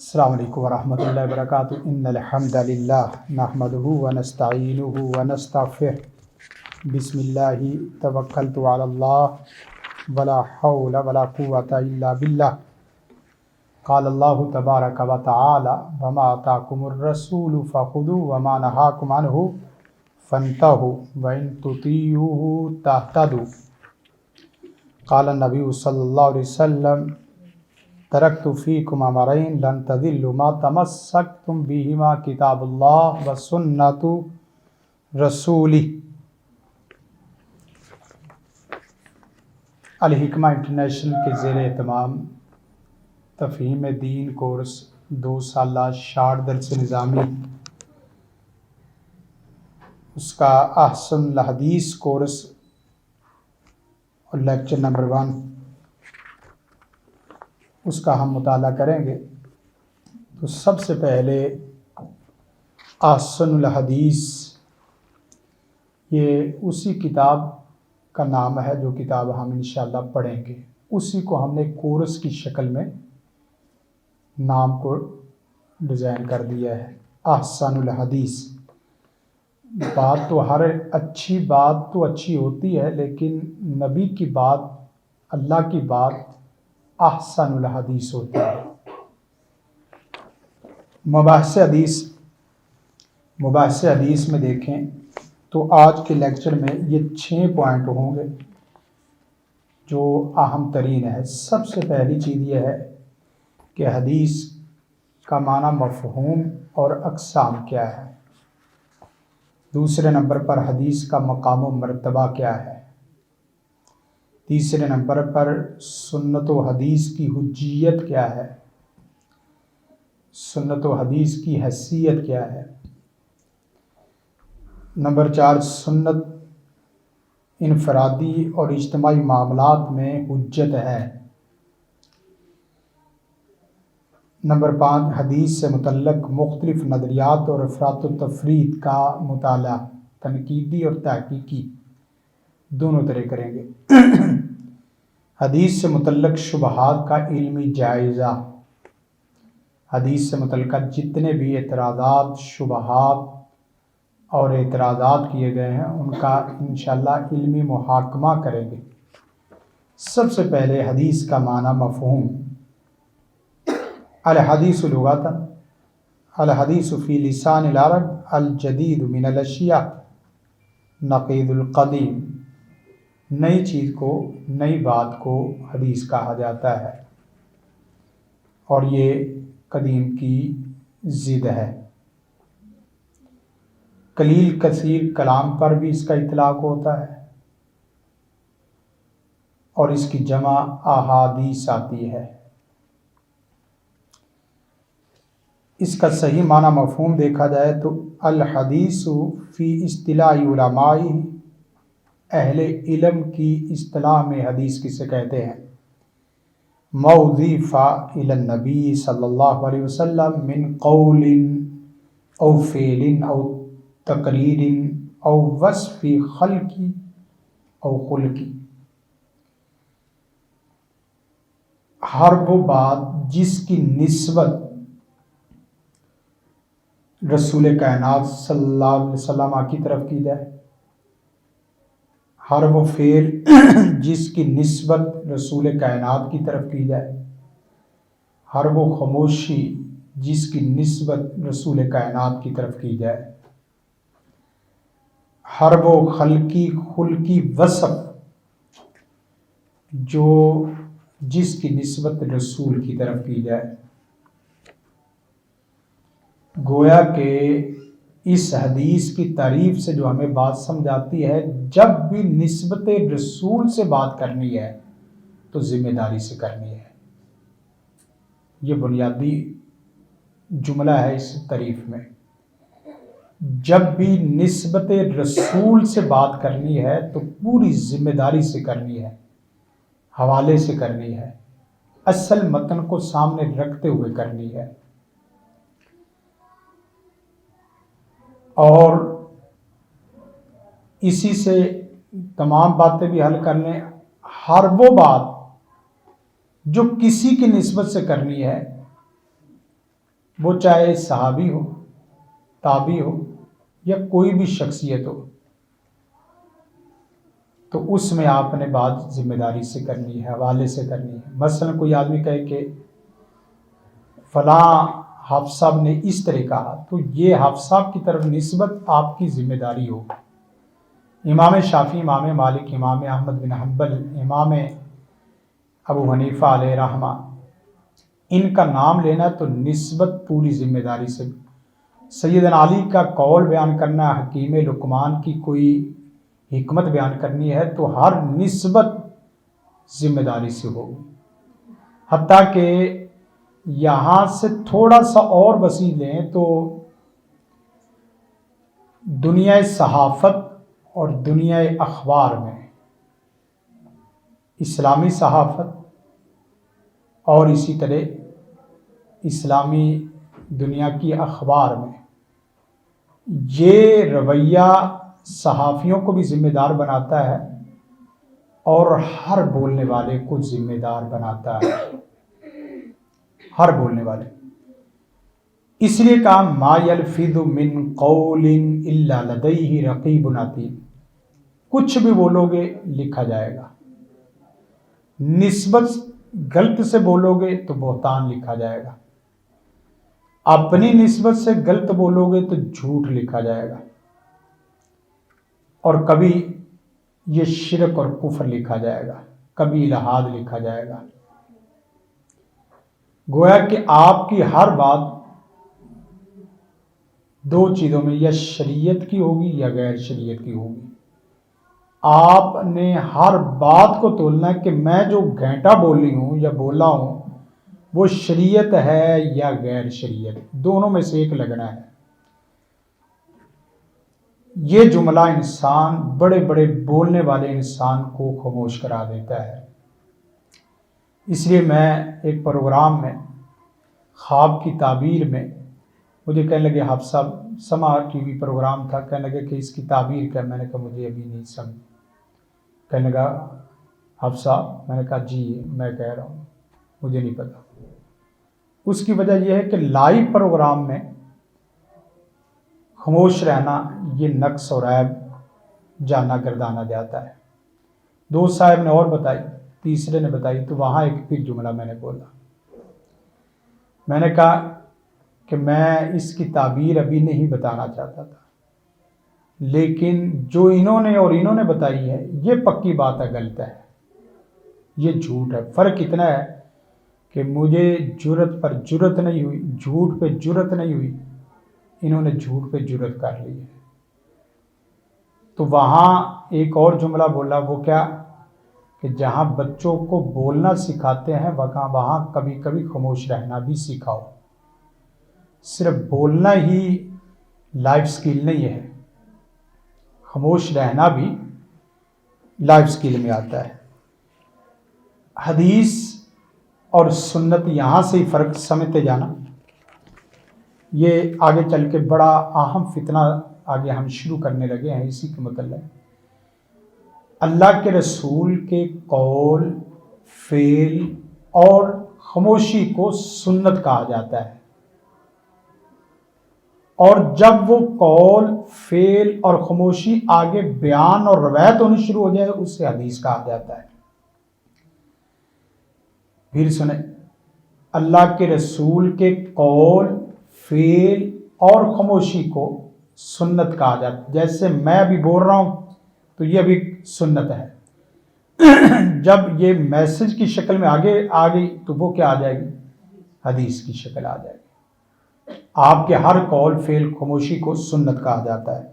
السلام علیکم ورحمۃ اللہ وبرکاتہ ان الحمد للہ نحمده ونستعینه ونستغفره بسم اللہ توکلت علی اللہ ولا حول ولا قوة الا باللہ قال اللہ تبارک وتعالی وما آتاکم الرسول فخذوه وما نهاکم عنہ فانتہوا وان تطیعوه تہتدوا قال النبی صلی اللہ علیہ وسلم ترکت فیکم امرین لن تضلوا ما تمسکتم بہما کتاب اللہ و سنت رسولہ۔ الحکمہ انٹرنیشنل کے زیر اہتمام تفہیم دین کورس 2 سالہ شارٹ درس نظامی، اس کا احسن الحدیث کورس اور لیکچر نمبر 1، اس کا ہم مطالعہ کریں گے۔ تو سب سے پہلے احسن الحدیث، یہ اسی کتاب کا نام ہے جو کتاب ہم انشاءاللہ پڑھیں گے، اسی کو ہم نے کورس کی شکل میں نام کو ڈیزائن کر دیا ہے، احسن الحدیث۔ بات تو ہر اچھی بات تو اچھی ہوتی ہے، لیکن نبی کی بات، اللہ کی بات احسن الحدیث ہوتی ہے۔ مباحث حدیث میں دیکھیں تو آج کے لیکچر میں یہ 6 پوائنٹ ہوں گے جو اہم ترین ہے۔ سب سے پہلی چیز یہ ہے کہ حدیث کا معنی، مفہوم اور اقسام کیا ہے۔ دوسرے نمبر پر حدیث کا مقام و مرتبہ کیا ہے۔ تیسرے نمبر پر سنت و حدیث کی حجیت کیا ہے، سنت و حدیث کی حیثیت کیا ہے۔ نمبر 4، سنت انفرادی اور اجتماعی معاملات میں حجت ہے۔ نمبر 5، حدیث سے متعلق مختلف نظریات اور افراط و تفرید کا مطالعہ، تنقیدی اور تحقیقی دونوں طرح کریں گے۔ حدیث سے متعلق شبہات کا علمی جائزہ، حدیث سے متعلقہ جتنے بھی اعتراضات، شبہات اور اعتراضات کیے گئے ہیں ان کا انشاءاللہ علمی محاکمہ کریں گے۔ سب سے پہلے حدیث کا معنی، مفہوم۔ الحدیث لغۃ، الحدیث فی لسان العرب الجدید من الاشیاء نقید القدیم، نئی چیز کو، نئی بات کو حدیث کہا جاتا ہے اور یہ قدیم کی ضد ہے۔ قلیل کثیر کلام پر بھی اس کا اطلاق ہوتا ہے اور اس کی جمع احادیث آتی ہے۔ اس کا صحیح معنی، مفہوم دیکھا جائے تو الحدیث فی اصطلاح علماء، اہل علم کی اصطلاح میں حدیث کسے کہتے ہیں؟ ما اضیف الی النبی صلی اللہ علیہ وسلم من قول او فعل او تقریر او وصف خلقی او خلقی، ہر وہ بات جس کی نسبت رسول کائنات صلی اللہ علیہ وسلم کی طرف کی جائے، ہر وہ فعل جس کی نسبت رسول کائنات کی طرف کی جائے، ہر وہ خاموشی جس کی نسبت رسول کائنات کی طرف کی جائے، ہر وہ خلقی وصف جس کی نسبت رسول کی طرف کی جائے۔ گویا کہ اس حدیث کی تعریف سے جو ہمیں بات سمجھ آتی ہے، جب بھی نسبت رسول سے بات کرنی ہے تو ذمہ داری سے کرنی ہے۔ یہ بنیادی جملہ ہے اس تعریف میں۔ جب بھی نسبت رسول سے بات کرنی ہے تو پوری ذمہ داری سے کرنی ہے، حوالے سے کرنی ہے، اصل متن کو سامنے رکھتے ہوئے کرنی ہے۔ اور اسی سے تمام باتیں بھی حل کر لیں۔ ہر وہ بات جو کسی کی نسبت سے کرنی ہے وہ چاہے صحابی ہو، تابعی ہو یا کوئی بھی شخصیت ہو، تو اس میں آپ نے بات ذمہ داری سے کرنی ہے، حوالے سے کرنی ہے۔ مثلا کوئی آدمی کہے کہ فلاں حافظ صاحب نے اس طرح کہا، تو یہ حافظ صاحب کی طرف نسبت آپ کی ذمہ داری ہو۔ امام شافعی، امام مالک، امام احمد بن حنبل، امام ابو حنیفہ علیہ رحمہ، ان کا نام لینا تو نسبت پوری ذمہ داری سے۔ سیدنا علی کا قول بیان کرنا، حکیم لقمان کی کوئی حکمت بیان کرنی ہے تو ہر نسبت ذمہ داری سے ہوگی۔ حتیٰ کہ یہاں سے تھوڑا سا اور وسیع لیں تو دنیا صحافت اور دنیا اخبار میں، اسلامی صحافت اور اسی طرح اسلامی دنیا کی اخبار میں، یہ رویہ صحافیوں کو بھی ذمہ دار بناتا ہے اور ہر بولنے والے کو ذمہ دار بناتا ہے، ہر بولنے والے۔ اس لیے کہا ما یلفظ من قول الا لدیہ رقیب عتید، کچھ بھی بولو گے لکھا جائے گا۔ نسبت غلط سے بولو گے تو بہتان لکھا جائے گا، اپنی نسبت سے غلط بولو گے تو جھوٹ لکھا جائے گا، اور کبھی یہ شرک اور کفر لکھا جائے گا، کبھی الحاد لکھا جائے گا۔ گویا کہ آپ کی ہر بات دو چیزوں میں، یا شریعت کی ہوگی یا غیر شریعت کی ہوگی۔ آپ نے ہر بات کو تولنا ہے کہ میں جو گھنٹہ بول رہی ہوں یا بولا ہوں وہ شریعت ہے یا غیر شریعت، دونوں میں سے ایک لگنا ہے۔ یہ جملہ انسان، بڑے بڑے بولنے والے انسان کو خاموش کرا دیتا ہے۔ اس لیے میں ایک پروگرام میں خواب کی تعبیر میں مجھے کہنے لگے حافظ صاحب، سما ٹی وی پروگرام تھا، کہنے لگے کہ اس کی تعبیر کیا؟ میں نے کہا مجھے ابھی نہیں سمجھ۔ کہنے لگا حافظ صاحب، میں نے کہا جی میں کہہ رہا ہوں مجھے نہیں پتا۔ اس کی وجہ یہ ہے کہ لائیو پروگرام میں خاموش رہنا یہ نقص اور عیب جانا گردانا جاتا ہے۔ دو صاحب نے اور بتائی، تیسرے نے بتائی، تو وہاں ایک پھر جملہ میں نے بولا۔ میں نے کہا کہ میں اس کی تعبیر ابھی نہیں بتانا چاہتا تھا، لیکن جو انہوں نے اور انہوں نے بتائی ہے یہ پکی بات ہے، غلط ہے، یہ جھوٹ ہے۔ فرق اتنا ہے کہ مجھے جرت پر جرت نہیں ہوئی، جھوٹ پہ جرت نہیں ہوئی، انہوں نے جھوٹ پہ جرت کر لی ہے۔ تو وہاں ایک اور جملہ بولا، وہ کیا کہ جہاں بچوں کو بولنا سکھاتے ہیں وہاں کبھی کبھی خاموش رہنا بھی سکھاؤ۔ صرف بولنا ہی لائف سکل نہیں ہے، خاموش رہنا بھی لائف سکل میں آتا ہے۔ حدیث اور سنت، یہاں سے ہی فرق سمجھتے جانا۔ یہ آگے چل کے بڑا اہم فتنہ آگے ہم شروع کرنے لگے ہیں اسی کے متعلق۔ اللہ کے رسول کے قول، فعل اور خاموشی کو سنت کہا جاتا ہے، اور جب وہ قول، فعل اور خاموشی آگے بیان اور روایت ہونی شروع ہو جائے اسے حدیث کہا جاتا ہے۔ پھر سنیں، اللہ کے رسول کے قول، فعل اور خاموشی کو سنت کہا جاتا ہے۔ جیسے میں ابھی بول رہا ہوں تو یہ بھی سنت ہے، جب یہ میسج کی شکل میں آگے آ گئی تو وہ کیا آ جائے گی؟ حدیث کی شکل آ جائے گی۔ آپ کے ہر قول، فعل، خاموشی کو سنت کہا جاتا ہے،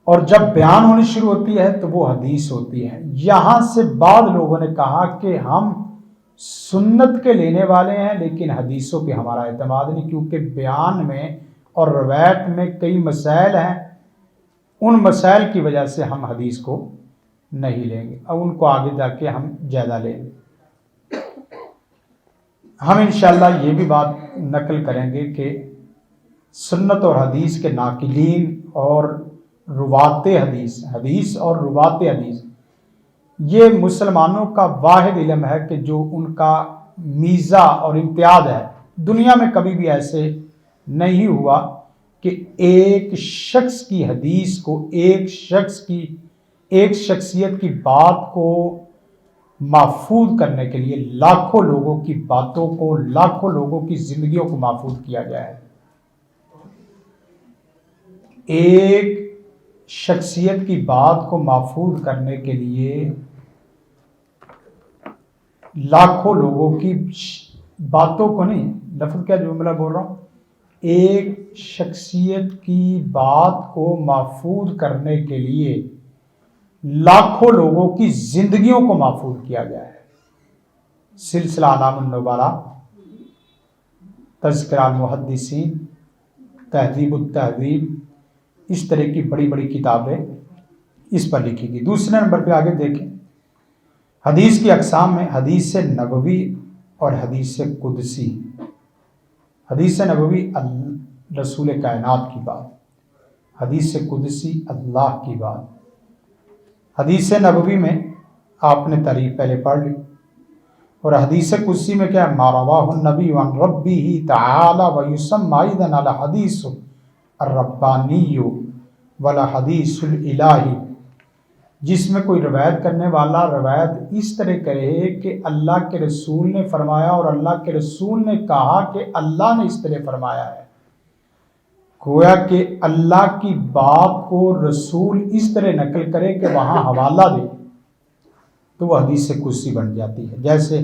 اور جب بیان ہونی شروع ہوتی ہے تو وہ حدیث ہوتی ہے۔ یہاں سے بعض لوگوں نے کہا کہ ہم سنت کے لینے والے ہیں لیکن حدیثوں پہ ہمارا اعتماد نہیں، کیونکہ بیان میں اور روایت میں کئی مسائل ہیں، ان مسائل کی وجہ سے ہم حدیث کو نہیں لیں گے، اور ان کو آگے جا کے ہم جائزہ لیں گے۔ ہم انشاءاللہ یہ بھی بات نقل کریں گے کہ سنت اور حدیث کے ناقلین اور روات حدیث اور روات حدیث، یہ مسلمانوں کا واحد علم ہے کہ جو ان کا میزہ اور امتیاز ہے، دنیا میں کبھی بھی ایسے نہیں ہوا کہ ایک شخص کی حدیث کو، ایک شخصیت کی بات کو محفوظ کرنے کے لیے لاکھوں لوگوں کی باتوں کو، لاکھوں لوگوں کی زندگیوں کو محفوظ کیا جائے۔ ایک شخصیت کی بات کو محفوظ کرنے کے لیے لاکھوں لوگوں کی باتوں کو نہیں، لفظ کیا جملہ بول رہا ہوں، ایک شخصیت کی بات کو محفوظ کرنے کے لیے لاکھوں لوگوں کی زندگیوں کو محفوظ کیا گیا ہے۔ سلسلہ اعلام النبلاء، تذکرہ المحدثین، تہذیب التہذیب، اس طرح کی بڑی بڑی کتابیں اس پر لکھی گئی۔ دوسرے نمبر پہ آگے دیکھیں، حدیث کی اقسام میں حدیث نبوی اور حدیث قدسی۔ حدیث نبوی رسول کائنات کی بات، حدیث قدسی اللہ کی بات۔ حدیث نبوی میں آپ نے تعریف پہلے پڑھ لی، اور حدیث قدسی میں کیا ہے؟ ما رواہ النبی عن ربہ تعالی ویسمى ایضا الحدیث الربانی والحدیث الالہی، جس میں کوئی روایت کرنے والا روایت اس طرح کرے کہ اللہ کے رسول نے فرمایا اور اللہ کے رسول نے کہا کہ اللہ نے اس طرح فرمایا ہے، گویا کہ اللہ کی بات کو رسول اس طرح نقل کرے کہ وہاں حوالہ دے، تو وہ حدیث قدسی بن جاتی ہے۔ جیسے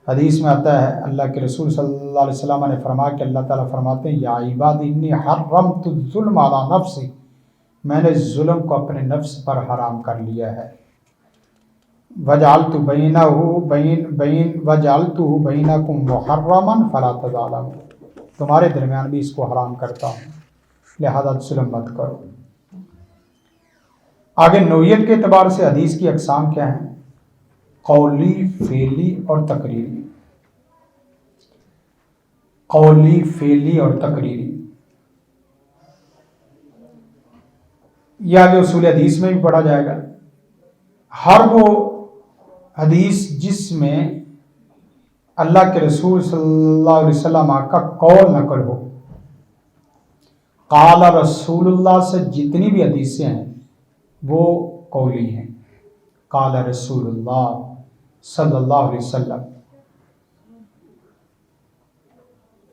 حدیث میں آتا ہے، اللہ کے رسول صلی اللہ علیہ وسلم نے فرمایا کہ اللہ تعالیٰ فرماتے ہیں، یا عبادی انی حرمت الظلم علی نفسی، میں نے ظلم کو اپنے نفس پر حرام کر لیا ہے، وجعلت وجعلته بینکم محرما فلا تظالموا، تمہارے درمیان بھی اس کو حرام کرتا ہوں، لہذا ظلم مت کرو۔ آگے نوعیت کے اعتبار سے حدیث کی اقسام کیا ہیں؟ قولی، فعلی اور تقریری۔ قولی، فعلی اور تقریری، یہ آگے اصول حدیث میں بھی پڑھا جائے گا۔ ہر وہ حدیث جس میں اللہ کے رسول صلی اللہ علیہ وسلم کا قول نقل ہو، قال رسول اللہ سے جتنی بھی حدیثیں ہیں وہ قولی ہیں، قال رسول اللہ صلی اللہ علیہ وسلم۔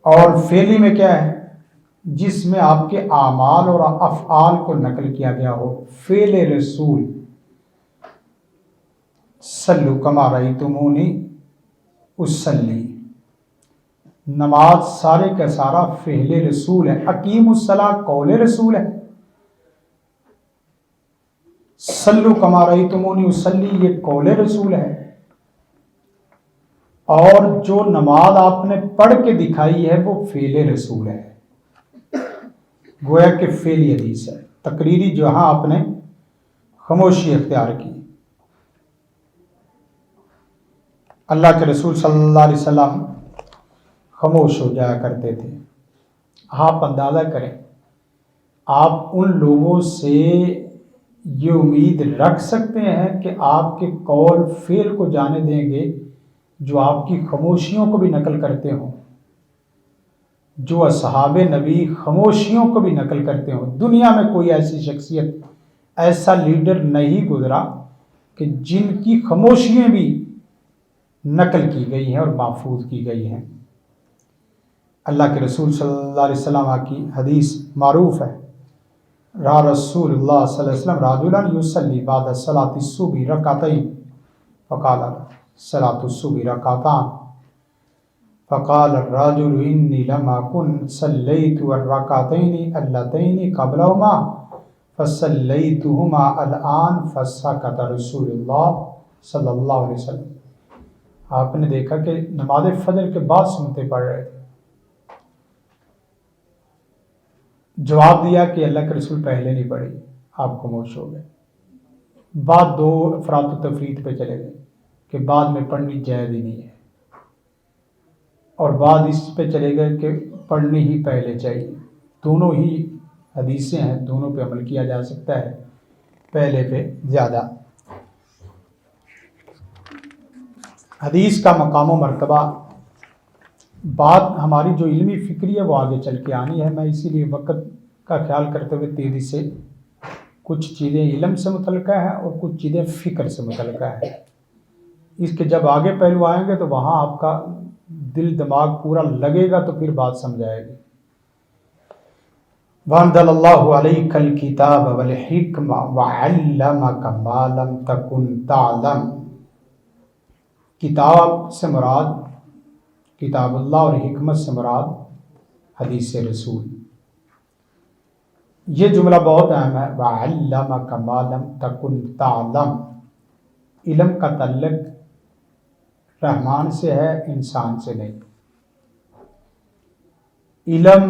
اور فعلی میں کیا ہے؟ جس میں آپ کے اعمال اور افعال کو نقل کیا گیا ہو، فعل رسول، صلو کما رأیتمونی اصلی، نماز سارے کا سارا فعل رسول ہے، اقیم الصلاۃ قول رسول ہے، صلو کما رأیتمونی اصلی یہ قول رسول ہے، اور جو نماز آپ نے پڑھ کے دکھائی ہے وہ فعل رسول ہے، گویا کہ فعلی حدیث ہے۔ تقریری جہاں آپ نے خاموشی اختیار کی، اللہ کے رسول صلی اللہ علیہ وسلم خاموش ہو جایا کرتے تھے۔ آپ اندازہ کریں، آپ ان لوگوں سے یہ امید رکھ سکتے ہیں کہ آپ کے قول فعل کو جانے دیں گے جو آپ کی خاموشیوں کو بھی نقل کرتے ہوں، جو اصحاب نبی خاموشیوں کو بھی نقل کرتے ہوں۔ دنیا میں کوئی ایسی شخصیت، ایسا لیڈر نہیں گزرا کہ جن کی خاموشیاں بھی نقل کی گئی ہیں اور محفوظ کی گئی ہیں۔ اللہ کے رسول صلی اللہ علیہ وسلم کی حدیث معروف ہے، را رسول اللہ صلی اللہ علیہ وسلم رجلا یصلی بعد صلاۃ الصبح رکعتین فقال صلاۃ الصبح رکعتان فقال الرجل انی لم اکن صلیت الرکعتین اللتین قبلہما فصلیتہما الآن فسکت رسول اللہ صلی اللہ علیہ وسلم۔ آپ نے دیکھا کہ نماز فجر کے بعد سنتے پڑھ رہے تھے، جواب دیا کہ اللہ کے رسول پہلے نہیں پڑھی، آپ خاموش ہو گئے۔ بعد دو افراد و تفرید پہ چلے گئے کہ بعد میں پڑھنی جائز ہی نہیں ہے، اور بعد اس پہ چلے گئے کہ پڑھنی ہی پہلے چاہیے۔ دونوں ہی حدیثیں ہیں، دونوں پہ عمل کیا جا سکتا ہے، پہلے پہ زیادہ۔ حدیث کا مقام و مرتبہ، بات ہماری جو علمی فکری ہے وہ آگے چل کے آنی ہے. میں اسی لیے وقت کا خیال کرتے ہوئے تیزی سے کچھ چیزیں علم سے متعلقہ ہیں اور کچھ چیزیں فکر سے متعلقہ ہیں. اس کے جب آگے پہلو آئیں گے تو وہاں آپ کا دل دماغ پورا لگے گا تو پھر بات سمجھ آئے گی. وَأَنزَلَ اللَّهُ عَلَيْكَ الْكِتَابَ وَالْحِكْمَةَ وَعَلَّمَكَ مَا لَمْ تَكُنْ تَعْلَمُ. کتاب سے مراد کتاب اللہ اور حکمت سے مراد حدیث رسول. یہ جملہ بہت اہم ہے. وَعَلَّمَكَ مَا لَمْ تَكُنْ تَعْلَمُ. علم کا تعلق رحمان سے ہے، انسان سے نہیں. علم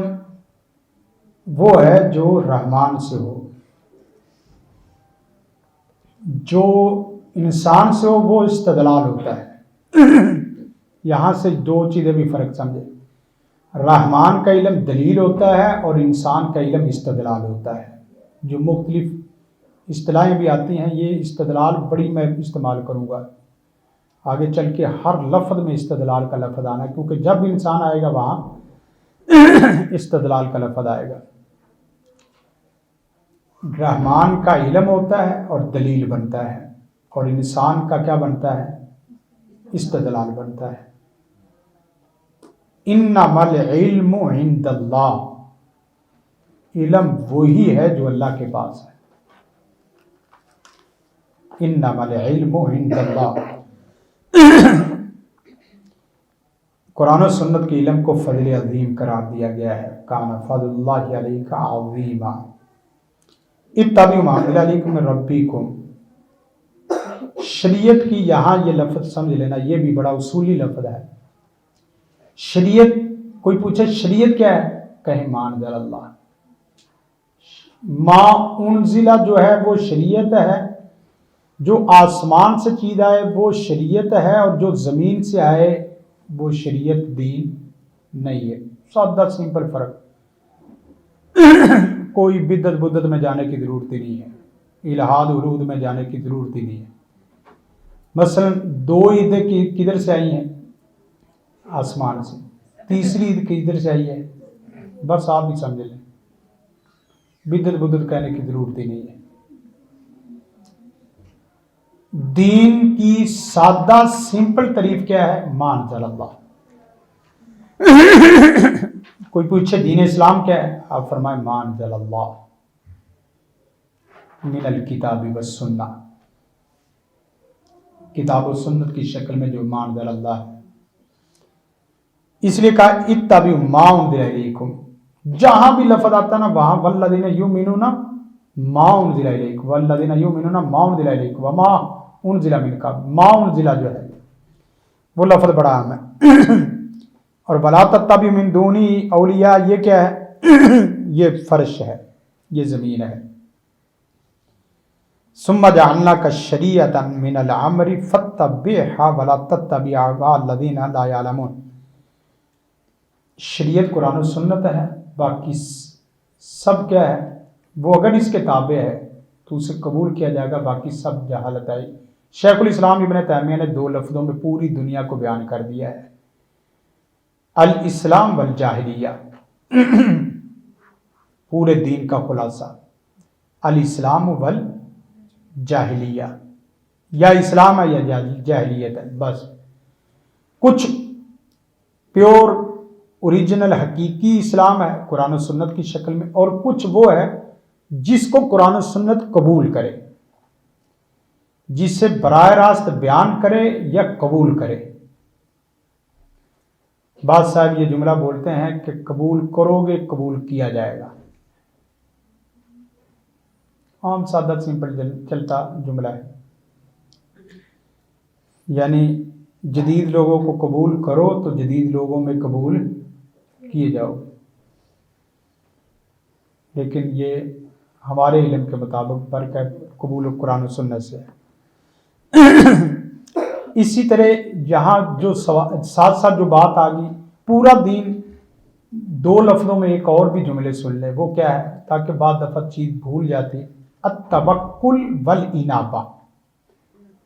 وہ ہے جو رحمان سے ہو، جو انسان سے ہو وہ استدلال ہوتا ہے. یہاں سے دو چیزیں بھی فرق سمجھے. رحمان کا علم دلیل ہوتا ہے اور انسان کا علم استدلال ہوتا ہے. جو مختلف اصطلاحیں بھی آتی ہیں، یہ استدلال بڑی میں استعمال کروں گا آگے چل کے. ہر لفظ میں استدلال کا لفظ آنا ہے، کیونکہ جب انسان آئے گا وہاں استدلال کا لفظ آئے گا. رحمان کا علم ہوتا ہے اور دلیل بنتا ہے، اور انسان کا کیا بنتا ہے؟ استدلال بنتا ہے. انما العلم عند اللہ. علم وہی ہے جو اللہ کے پاس ہے. انما العلم عند اللہ. قرآن و سنت کے علم کو فضل عظیم قرار دیا گیا ہے. کان فضل اللہ علیک عظیما. اتبعوا ما انزل الیکم من ربکم. شریعت کی یہاں یہ لفظ سمجھ لینا، یہ بھی بڑا اصولی لفظ ہے. شریعت، کوئی پوچھے شریعت کیا ہے، کہیں ما انزل اللہ. ما انزلہ جو ہے وہ شریعت ہے. جو آسمان سے چیز آئے وہ شریعت ہے، اور جو زمین سے آئے وہ شریعت دین نہیں ہے. سادہ سمپل فرق. کوئی بدعت میں جانے کی ضرورت ہی نہیں ہے، الہاد ورود میں جانے کی ضرورت ہی نہیں ہے. مثلا دو عیدیں کدھر سے آئی ہیں؟ آسمان سے. تیسری عید کدھر سے آئی ہے؟ بس آپ بھی سمجھ لیں. بدعت کہنے کی ضرورت ہی نہیں ہے. دین کی سادہ سمپل تعریف کیا ہے؟ ما انزل اللہ. کوئی پوچھے دین اسلام کیا ہے، آپ فرمائیں ما انزل اللہ من الکتاب والسنہ. کتاب و سنت کی شکل میں جو ما انزل اللہ ہے. اس لیے کہا اتبعوا ما انزل الیکم. جہاں بھی لفظ آتا نا وہاں والذین یؤمنون ما انزل الیک، والذین یؤمنون ما انزل الیک وما انزل من قبل. ما انزل جو ہے وہ لفظ بڑا اہم ہے. اور ولا تتبعوا من دونی اولیاء، یہ کیا ہے؟ یہ فرش ہے، یہ زمین ہے. ثم جعلناک شریعۃ من الامر فاتبعها ولا تتبع اهواء الذین لا یعلمون. شریعت قرآن و سنت ہے، باقی سب کیا ہے؟ وہ اگر اس کے تابع ہے تو اسے قبول کیا جائے گا، باقی سب جہالت آئی. شیخ الاسلام ابن تیمیہ نے دو لفظوں میں پوری دنیا کو بیان کر دیا ہے: الاسلام والجاہلیہ. پورے دین کا خلاصہ الاسلام والجاہلیہ. یا اسلام ہے یا جاہلیت ہے. بس کچھ پیور اوریجنل حقیقی اسلام ہے قرآن و سنت کی شکل میں، اور کچھ وہ ہے جس کو قرآن و سنت قبول کرے، جسے براہ راست بیان کرے یا قبول کرے. بعض صاحب یہ جملہ بولتے ہیں کہ قبول کرو گے قبول کیا جائے گا. عام سادہ سمپل چلتا جملہ ہے. یعنی جدید لوگوں کو قبول کرو تو جدید لوگوں میں قبول کیے جاؤ. لیکن یہ ہمارے علم کے مطابق فرق ہے قبول قرآن و سنت سے. اسی طرح یہاں جو ساتھ ساتھ جو بات آ گئی، پورا دین دو لفظوں میں ایک اور بھی جملے سن لیں. وہ کیا ہے تاکہ بعض دفعہ چیز بھول جاتی؟ التوکل والانابہ.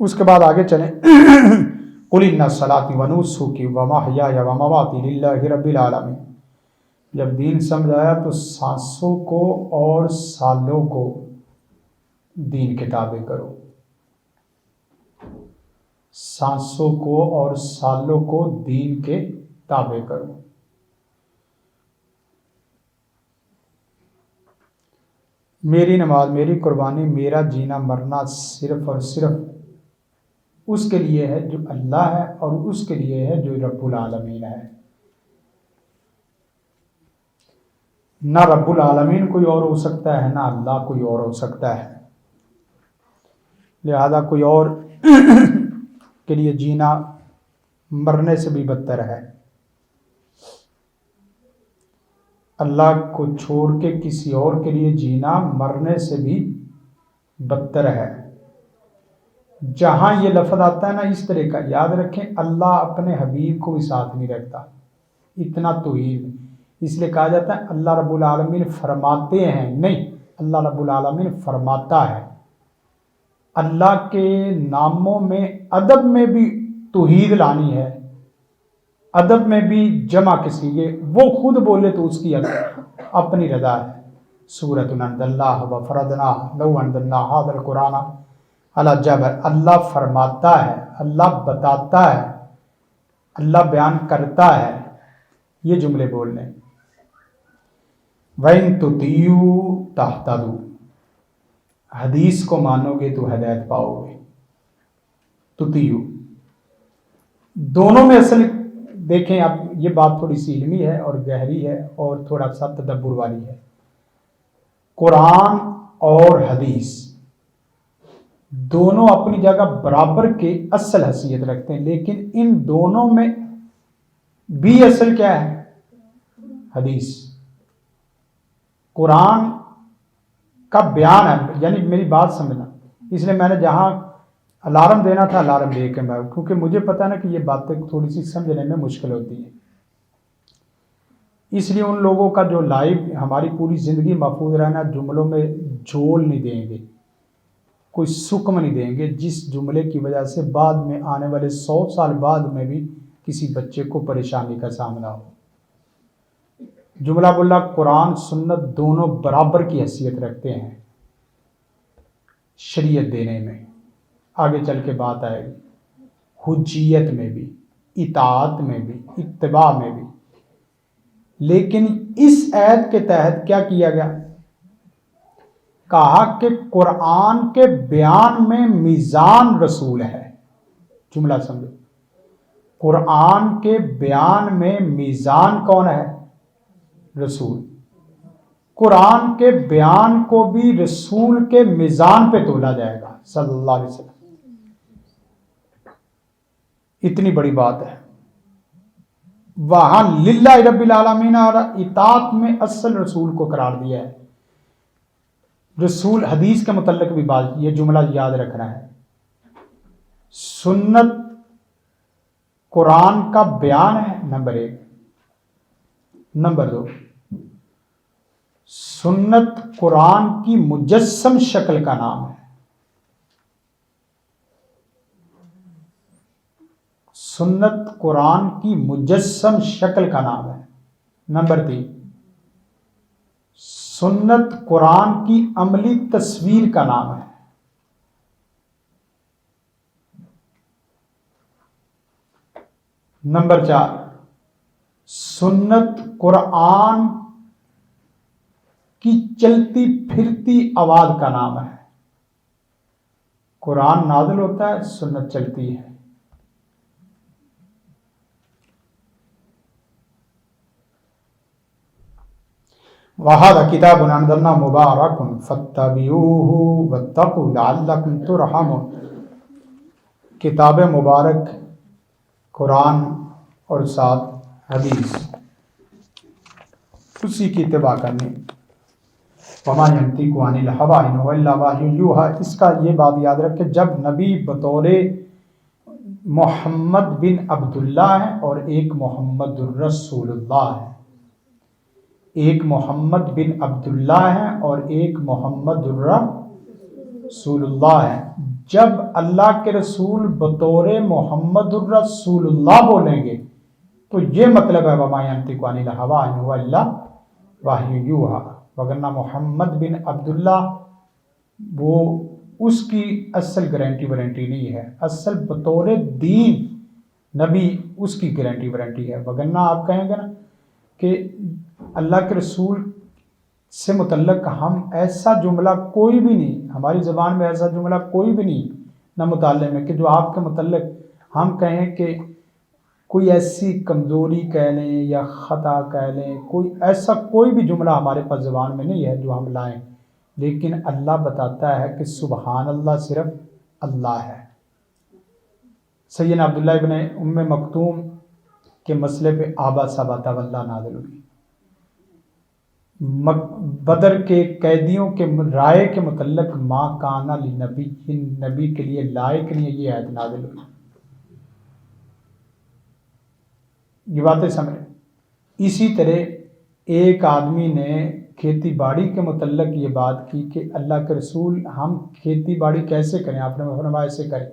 اس کے بعد آگے چلیں قل ان صلاتی و نسکی و محیای و مماتی للہ رب العالمین. جب دین سمجھ آیا تو سانسوں کو اور سالوں کو دین کے تابع کرو، سانسوں کو اور سالوں کو دین کے تابع کرو. میری نماز، میری قربانی، میرا جینا مرنا صرف اور صرف اس کے لیے ہے جو اللہ ہے، اور اس کے لیے ہے جو رب العالمین ہے. نہ رب العالمین کوئی اور ہو سکتا ہے، نہ اللہ کوئی اور ہو سکتا ہے. لہذا کوئی اور کے لیے جینا مرنے سے بھی بدتر ہے. اللہ کو چھوڑ کے کسی اور کے لیے جینا مرنے سے بھی بدتر ہے. جہاں یہ لفظ آتا ہے نا اس طرح کا، یاد رکھیں اللہ اپنے حبیب کو بھی ساتھ نہیں رکھتا. اتنا توحید، اس لیے کہا جاتا ہے اللہ رب العالمین فرماتے ہیں، نہیں، اللہ رب العالمین فرماتا ہے. اللہ کے ناموں میں ادب میں بھی توحید لانی ہے، ادب میں بھی جمع کے سیغے، وہ خود بولے تو اس کی اپنی رضا ہے. سورۃ انزلناہ وفرضناہ لو انزلنا ھذا القرآن علی جبل، اللہ فرماتا ہے، اللہ بتاتا ہے، اللہ بیان کرتا ہے، یہ جملے بولنے. وَإِن تُطِیعُوا تَہْتَدُوا، حدیث کو مانو گے تو ہدایت پاؤ گے. تُطِیعُوا دونوں میں اصل دیکھیں آپ، یہ بات تھوڑی سی علمی ہے اور گہری ہے اور تھوڑا سا تدبر والی ہے. قرآن اور حدیث دونوں اپنی جگہ برابر کے اصل حیثیت رکھتے ہیں، لیکن ان دونوں میں بھی اصل کیا ہے؟ حدیث. قرآن کا بیان ہے، یعنی میری بات سمجھنا، اس لیے میں نے جہاں الارم دینا تھا الارم دے کے میں، کیونکہ مجھے پتا نا کہ یہ باتیں تھوڑی سی سمجھنے میں مشکل ہوتی ہیں. اس لیے ان لوگوں کا جو لائف ہماری پوری زندگی محفوظ رہنا، جملوں میں جھول نہیں دیں گے، کوئی سکم نہیں دیں گے، جس جملے کی وجہ سے بعد میں آنے والے 100 سال بعد میں بھی کسی بچے کو پریشانی کا سامنا ہو. جملہ بلا قرآن سنت دونوں برابر کی حیثیت رکھتے ہیں شریعت دینے میں. آگے چل کے بات آئے گی حجیت میں بھی، اطاعت میں بھی، اتباع میں بھی. لیکن اس آیت کے تحت کیا کیا گیا؟ کہا کہ قرآن کے بیان میں میزان رسول ہے. جملہ سمجھو، قرآن کے بیان میں میزان کون ہے؟ رسول. قرآن کے بیان کو بھی رسول کے میزان پہ تولا جائے گا صلی اللہ علیہ وسلم. اتنی بڑی بات ہے. وہاں للہ رب العالمین اور اطاعت میں اصل رسول کو قرار دیا ہے. رسول حدیث کے متعلق بھی بات، یہ جملہ یاد رکھنا ہے. سنت قرآن کا بیان ہے نمبر 1. نمبر 2، سنت قرآن کی مجسم شکل کا نام ہے. سنت قرآن کی مجسم شکل کا نام ہے. نمبر 3، سنت قرآن کی عملی تصویر کا نام ہے. نمبر 4، سنت قرآن کی چلتی پھرتی آواز کا نام ہے. قرآن نازل ہوتا ہے، سنت چلتی ہے. وَهَذَا كِتَابٌ أَنزَلْنَاهُ مُبَارَكٌ فَاتَّبِعُوهُ وَاتَّقُوا لَعَلَّكُمْ تُرْحَمُونَ. کتاب مبارک قرآن اور ساتھ حدیث، اسی کی اتباع کرنی. وَمَا يَنطِقُ عَنِ الْهَوَىٰ إِنْ هُوَ إِلَّا وَحْيٌ يُوحَىٰ. اس کا یہ بات یاد رکھ کہ جب نبی بطور محمد بن عبداللہ ہے اور ایک محمد الرسول اللہ ہے، ایک محمد بن عبداللہ ہے اور ایک محمد الرسول اللہ ہے، جب اللہ کے رسول بطور محمد الرسول اللہ بولیں گے تو یہ مطلب ہے وما ینطق عن الہوی ان هو الا وحی یوحی، وگرنہ محمد بن عبداللہ وہ اس کی اصل گارنٹی نہیں ہے، اصل بطور دین نبی اس کی گارنٹی وارنٹی ہے۔ وگرنہ آپ کہیں گے نا کہ اللہ کے رسول سے متعلق ہم ایسا جملہ کوئی بھی نہیں، ہماری زبان میں ایسا جملہ کوئی بھی نہیں نہ مطالعے میں کہ جو آپ کے متعلق ہم کہیں کہ کوئی ایسی کمزوری کہہ لیں یا خطا کہہ لیں، کوئی ایسا کوئی بھی جملہ ہمارے پاس زبان میں نہیں ہے جو ہم لائیں، لیکن اللہ بتاتا ہے کہ سبحان اللہ صرف اللہ ہے۔ سیدنا عبداللہ ابن ام مکتوم کے مسئلے پہ آبا صبا تولا نازل ہوئی، بدر کے قیدیوں کے رائے کے متعلق ما کانا لنبی، نبی کے لیے لائق نہیں ہے، یہ آیت نازل ہوئی۔ یہ باتیں سمجھیں۔ اسی طرح ایک آدمی نے کھیتی باڑی کے متعلق یہ بات کی کہ اللہ کے رسول ہم کھیتی باڑی کیسے کریں، آپ نے فرمایا ایسے کریں،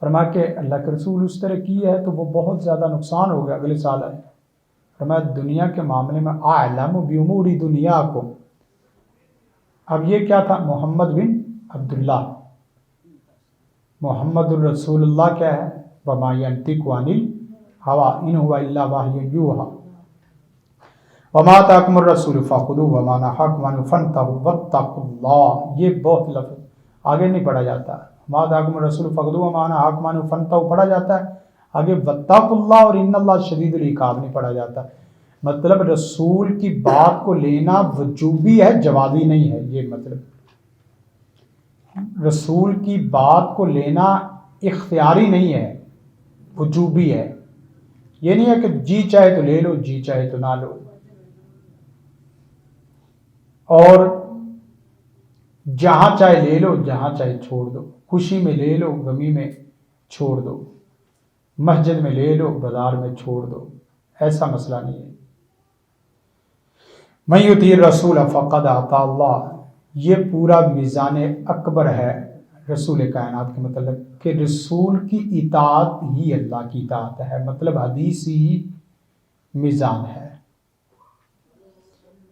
فرمایا کہ اللہ کے رسول اس طرح کی ہے تو وہ بہت زیادہ نقصان ہو گیا، اگلے سال آئے۔ فرمایا دنیا کے معاملے میں اعلم بامور دنیاکم، اب یہ کیا تھا؟ محمد بن عبداللہ، محمد الرسول اللہ کیا ہے؟ وما ینطق عن الہوی ان هو الا وحی یوحی وما آتاکم الرسول فخذوہ وما نہاکم عنہ فانتہوا واتقوا اللہ۔ یہ بہت لفظ آگے نہیں پڑھا جاتا، وما آتاکم الرسول فخذوہ وما نہاکم عنہ فانتہوا پڑھا جاتا ہے، آگے واتقوا اللہ اور ان اللہ شدید العقاب نہیں پڑھا جاتا۔ مطلب رسول کی بات کو لینا وجوبی ہے، جوازی نہیں ہے، یہ مطلب رسول کی بات کو لینا اختیاری نہیں ہے، وجوبی ہے۔ یہ نہیں ہے کہ جی چاہے تو لے لو، جی چاہے تو نہ لو، اور جہاں چاہے لے لو، جہاں چاہے چھوڑ دو، خوشی میں لے لو، غمی میں چھوڑ دو، مسجد میں لے لو، بازار میں چھوڑ دو، ایسا مسئلہ نہیں ہے۔ من یطیع الرسول فقد اطاع اللہ، یہ پورا میزان اکبر ہے رسول کائنات کے متعلق کہ رسول کی اطاعت ہی اللہ کی اطاعت ہے، مطلب حدیث ہی میزان ہے۔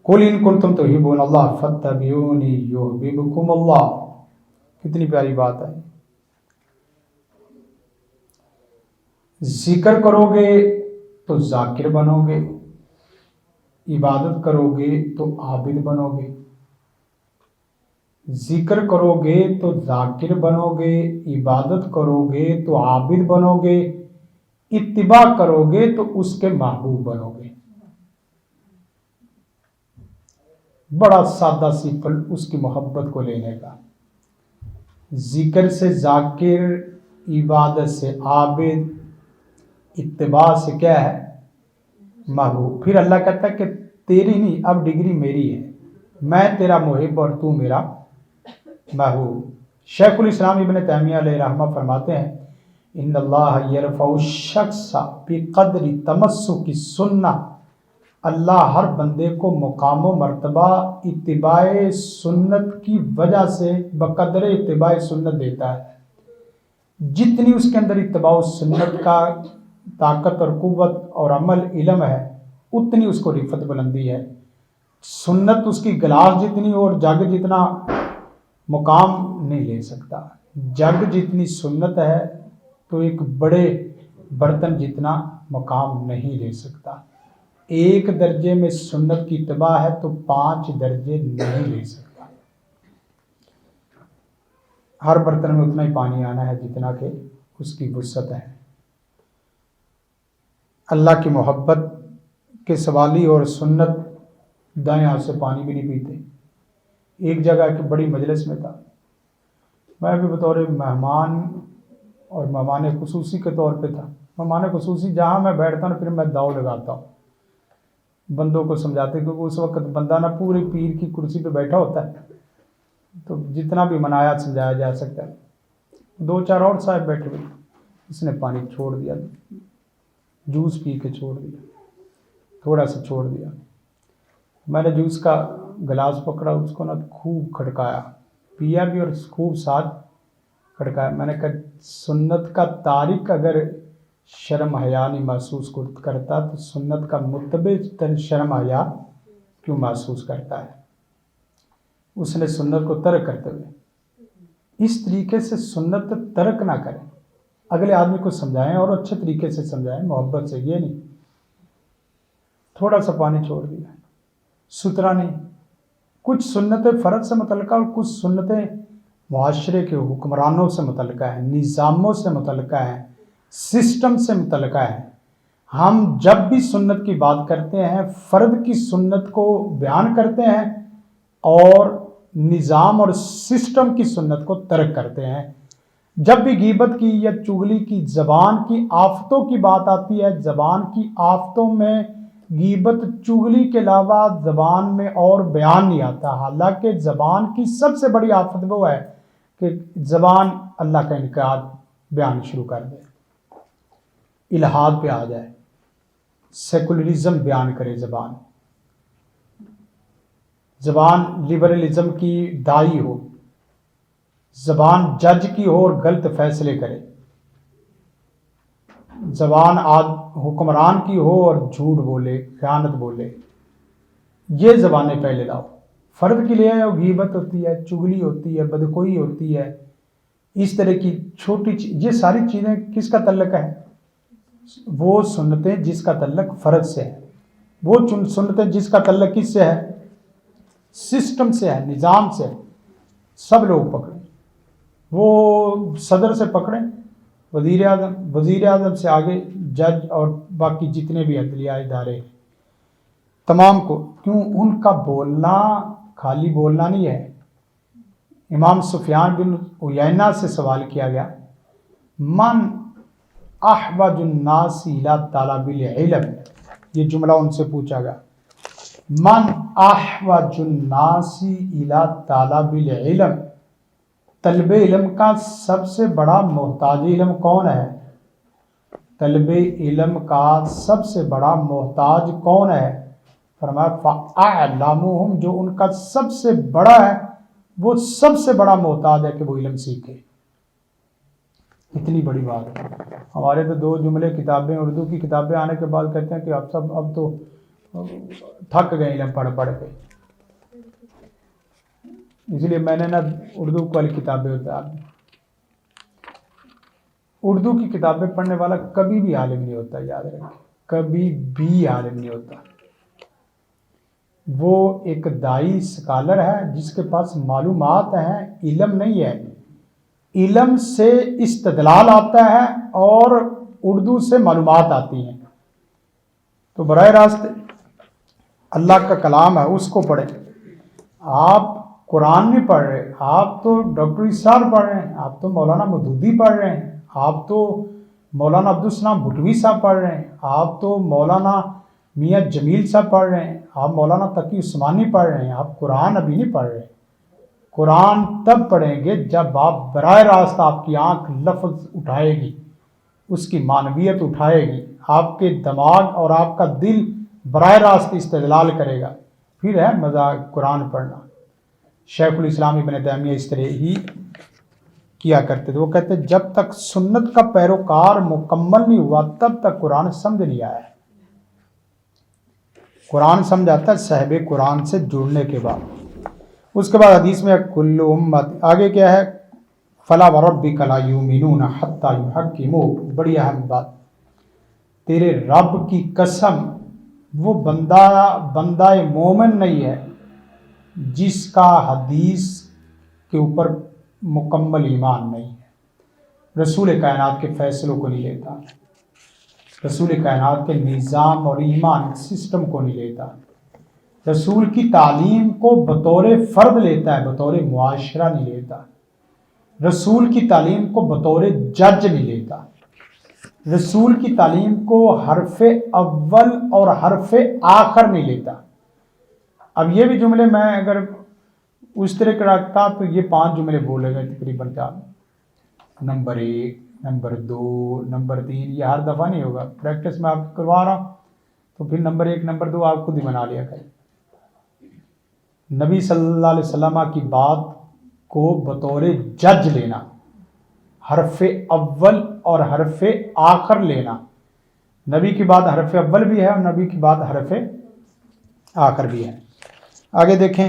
قل ان کنتم تحبون اللہ فاتبعونی یحببکم اللہ، کتنی پیاری بات ہے۔ ذکر کرو گے تو ذاکر بنو گے، عبادت کرو گے تو عابد بنو گے، ذکر کرو گے تو ذاکر بنو گے، عبادت کرو گے تو عابد بنو گے، اتباع کرو گے تو اس کے محبوب بنو گے۔ بڑا سادہ سمپل اس کی محبت کو لینے کا، ذکر سے ذاکر، عبادت سے عابد، اتباع سے کیا ہے؟ محبوب۔ پھر اللہ کہتا ہے کہ تیری نہیں، اب ڈگری میری ہے، میں تیرا محب اور تو میرا محبوب۔ شیخ الاسلام ابن تیمیہ علیہ رحمہ فرماتے ہیں ان اللہ یرفع الشخص بقدر تمسک السنہ، اللہ ہر بندے کو مقام و مرتبہ اتباع سنت کی وجہ سے بقدر اتباع سنت دیتا ہے، جتنی اس کے اندر اتباع سنت کا طاقت اور قوت اور عمل علم ہے اتنی اس کو رفعت بلندی ہے۔ سنت اس کی گلاس جتنی اور جگ جتنا مقام نہیں لے سکتا، جگ جتنی سنت ہے تو ایک بڑے برتن جتنا مقام نہیں لے سکتا۔ ایک درجے میں سنت کی اتباع ہے تو 5 درجے نہیں لے سکتا۔ ہر برتن میں اتنا ہی پانی آنا ہے جتنا کہ اس کی وسعت ہے۔ اللہ کی محبت کے سوالی اور سنت دائیں ہاتھ سے پانی بھی نہیں پیتے۔ ایک جگہ ایک بڑی مجلس میں تھا، میں بھی بطور مہمان اور مہمان خصوصی کے طور پہ تھا۔ مہمان خصوصی جہاں میں بیٹھتا ہوں پھر میں داؤ لگاتا ہوں، بندوں کو سمجھاتے، کیونکہ اس وقت بندہ نا پوری پیر کی کرسی پہ بیٹھا ہوتا ہے تو جتنا بھی منایا سمجھایا جا سکتا ہے۔ 2-4 اور صاحب بیٹھے ہوئے، اس نے پانی چھوڑ دیا، جوس پی کے چھوڑ دیا، تھوڑا سا چھوڑ دیا۔ میں نے جوس کا گلاس پکڑا، اس کو نا خوب کھٹکایا، پیا بھی اور خوب ساتھ کھڑکا ہے. میں نے کہا سنت کا تارک اگر شرم حیا نہیں محسوس کرتا تو سنت کا متبع شرم حیا کیوں محسوس کرتا ہے؟ اس نے سنت کو ترک کرتے ہوئے اس طریقے سے سنت ترک نہ کریں. اگلے آدمی کو سمجھائیں اور اچھے طریقے سے سمجھائیں، محبت سے. یہ نہیں تھوڑا سا پانی چھوڑ دیا، ستھرا نہیں. کچھ سنتیں فرض سے متعلقہ اور کچھ سنتیں معاشرے کے حکمرانوں سے متعلقہ ہے، نظاموں سے متعلقہ ہے، سسٹم سے متعلقہ ہے. ہم جب بھی سنت کی بات کرتے ہیں فرد کی سنت کو بیان کرتے ہیں اور نظام اور سسٹم کی سنت کو ترک کرتے ہیں. جب بھی غیبت کی یا چغلی کی زبان کی آفتوں کی بات آتی ہے، زبان کی آفتوں میں غیبت چغلی کے علاوہ زبان میں اور بیان نہیں آتا. حالانکہ زبان کی سب سے بڑی آفت وہ ہے کہ زبان اللہ کا انکار بیان شروع کر دے، الہاد پہ آ جائے، سیکولرزم بیان کرے. زبان لبرلزم کی دائی ہو، زبان جج کی ہو اور غلط فیصلے کرے، زبان حکمران کی ہو اور جھوٹ بولے، خیانت بولے. یہ زبانیں پہلے لاؤ. فرد کے لیے غیبت ہوتی ہے، چغلی ہوتی ہے، بدخوئی ہوتی ہے، اس طرح کی چھوٹی یہ ساری چیزیں کس کا تعلق ہے؟ وہ سنتیں جس کا تعلق فرد سے ہے، وہ سنتیں جس کا تعلق کس سے ہے؟ سسٹم سے ہے، نظام سے ہے. سب لوگ پکڑیں، وہ صدر سے پکڑیں، وزیر اعظم سے آگے جج اور باقی جتنے بھی عدلیہ ادارے ہیں تمام کو. کیوں؟ ان کا بولنا خالی بولنا نہیں ہے. امام سفیان بن عیینہ سے سوال کیا گیا، من احوج الناس الی طلب العلم، یہ جملہ ان سے پوچھا گیا، من احوج الناس الی طلب العلم، طلب علم کا سب سے بڑا محتاج علم کون ہے؟ طلب علم کا سب سے بڑا محتاج کون ہے؟ فرمایا فاعلمہم، جو ان کا سب سے بڑا ہے وہ سب سے بڑا محتاج ہے کہ وہ علم سیکھے. اتنی بڑی بات ہے. ہمارے تو 2 جملے کتابیں اردو کی کتابیں آنے کے بعد کہتے ہیں کہ اب تو تھک گئے علم پڑھ پڑھ کے. اس لیے میں نے نا اردو والی کتابیں اردو کی کتابیں پڑھنے والا کبھی بھی عالم نہیں ہوتا. یاد رکھیں، کبھی بھی عالم نہیں ہوتا. وہ ایک دائی سکالر ہے جس کے پاس معلومات ہیں، علم نہیں ہے. علم سے استدلال آتا ہے اور اردو سے معلومات آتی ہیں. تو براہ راست اللہ کا کلام ہے اس کو پڑھیں. آپ قرآن نہیں پڑھ رہے، آپ تو ڈاکٹر اسرار پڑھ رہے ہیں، آپ تو مولانا مودودی پڑھ رہے ہیں، آپ تو مولانا عبدالسلام بھٹوی صاحب پڑھ رہے ہیں، آپ تو مولانا میاں جمیل صاحب پڑھ رہے ہیں، آپ مولانا تقی عثمانی پڑھ رہے ہیں. آپ قرآن ابھی نہیں پڑھ رہے. قرآن تب پڑھیں گے جب آپ براہ راست آپ کی آنکھ لفظ اٹھائے گی، اس کی معنویت اٹھائے گی، آپ کے دماغ اور آپ کا دل براہ راست استدلال کرے گا، پھر ہے مزہ قرآن پڑھنا. شیخ الاسلام ابن تیمیہ اس طرح ہی کیا کرتے تھے. وہ کہتے جب تک سنت کا پیروکار مکمل نہیں ہوا تب تک قرآن سمجھ نہیں آیا. قرآن سمجھ آتا ہے صاحب قرآن سے جڑنے کے بعد. اس کے بعد حدیث میں کل امت، آگے کیا ہے؟ فلا وربک لا یؤمنون حتی یحکموک. بڑی اہم بات، تیرے رب کی قسم وہ بندہ مومن نہیں ہے جس کا حدیث کے اوپر مکمل ایمان نہیں ہے، رسول کائنات کے فیصلوں کو نہیں لیتا، رسول کائنات کے نظام اور ایمان سسٹم کو نہیں لیتا، رسول کی تعلیم کو بطور فرد لیتا ہے، بطور معاشرہ نہیں لیتا، رسول کی تعلیم کو بطور جج نہیں لیتا، رسول کی تعلیم کو حرف اول اور حرف آخر نہیں لیتا. اب یہ بھی جملے میں اگر اس طرح کا رکھتا تو یہ 5 جملے بولے گا تقریباً. نمبر 1، نمبر 2، نمبر 3، یہ ہر دفعہ نہیں ہوگا. پریکٹس میں آپ کروا رہا ہوں تو پھر نمبر 1 نمبر 2 آپ خود ہی بنا لیا کریں. نبی صلی اللہ علیہ وسلم کی بات کو بطور جج لینا، حرف اول اور حرف آخر لینا. نبی کی بات حرف اول بھی ہے اور نبی کی بات حرف آخر بھی ہے. آگے دیکھیں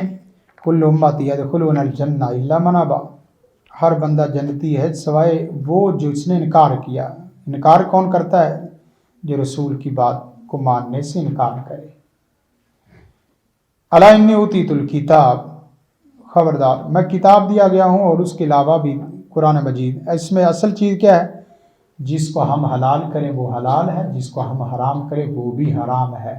کل امتی یدخلون الجنہ الا من ابا، ہر بندہ جنتی ہے سوائے وہ جو اس نے انکار کیا. انکار کون کرتا ہے؟ جو رسول کی بات کو ماننے سے انکار کرے. الا انی اوتیت الکتاب، خبردار میں کتاب دیا گیا ہوں اور اس کے علاوہ بھی قرآن مجید. اس میں اصل چیز کیا ہے؟ جس کو ہم حلال کریں وہ حلال ہے، جس کو ہم حرام کریں وہ بھی حرام ہے.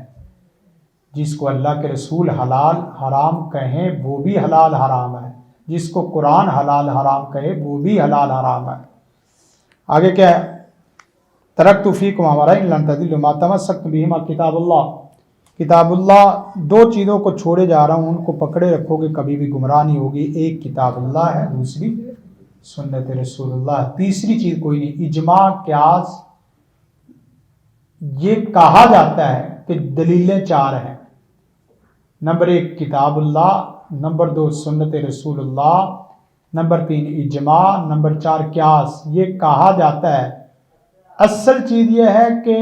جس کو اللہ کے رسول حلال حرام کہیں وہ بھی حلال حرام ہے، جس کو قرآن حلال حرام کہے وہ بھی حلال حرام ہے. آگے کیا ہے؟ ترکت فیکم امرین لن تضلوا ما تمسکتم بہما کتاب اللہ. کتاب اللہ دو چیزوں کو چھوڑے جا رہا ہوں، ان کو پکڑے رکھو گے کبھی بھی گمراہ نہیں ہوگی. ایک کتاب اللہ ہے، دوسری سنت رسول اللہ. تیسری چیز کوئی نہیں. اجماع قیاس یہ کہا جاتا ہے کہ دلیلیں چار ہیں. نمبر ایک کتاب اللہ، نمبر دو سنت رسول اللہ، نمبر تین اجماع، نمبر چار قیاس. یہ کہا جاتا ہے. اصل چیز یہ ہے کہ